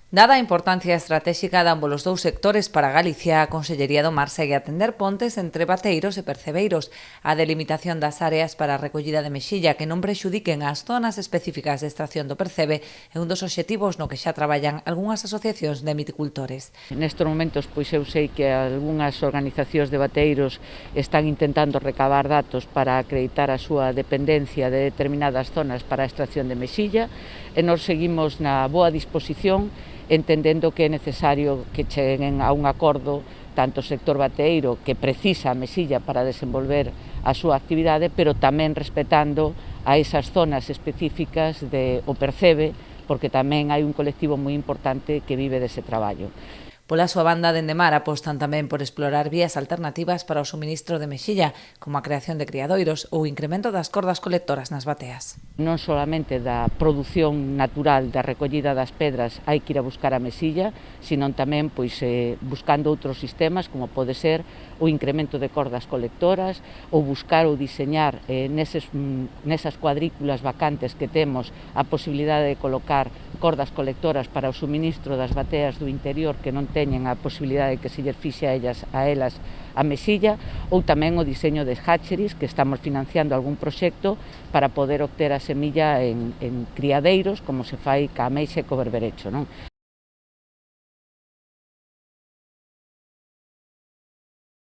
Dada a importancia estratégica de ambos os dous sectores para Galicia, a Consellería do Mar segue a tender pontes entre bateiros e percebeiros. A delimitación das áreas para a recollida de mexilla que non prexudiquen as zonas específicas de extracción do percebe é un dos obxectivos no que xa traballan algunhas asociacións de miticultores. Nestes momentos, pois eu sei que algunhas organizacións de bateiros están intentando recabar datos para acreditar a súa dependencia de determinadas zonas para a extracción de mexilla e nós seguimos na boa disposición entendendo que é necesario que cheguen a un acordo tanto o sector bateeiro que precisa a mexilla para desenvolver a súa actividade, pero tamén respetando a esas zonas específicas de o percebe, porque tamén hai un colectivo moi importante que vive dese traballo. Pola súa banda, dende Mar apostan tamén por explorar vías alternativas para o suministro de mexilla, como a creación de criadoiros ou o incremento das cordas colectoras nas bateas. Non solamente da produción natural da recollida das pedras hai que ir a buscar a mexilla, sino tamén buscando outros sistemas, como pode ser o incremento de cordas colectoras ou buscar ou diseñar nesas cuadrículas vacantes que temos a posibilidade de colocar cordas colectoras para o suministro das bateas do interior que non teñen a posibilidade de que se lles fixe a elas a mexilla, ou tamén o diseño de hatcheries, que estamos financiando algún proxecto para poder obter a semilla en criadeiros, como se fai ca ameixa e co berberecho, non?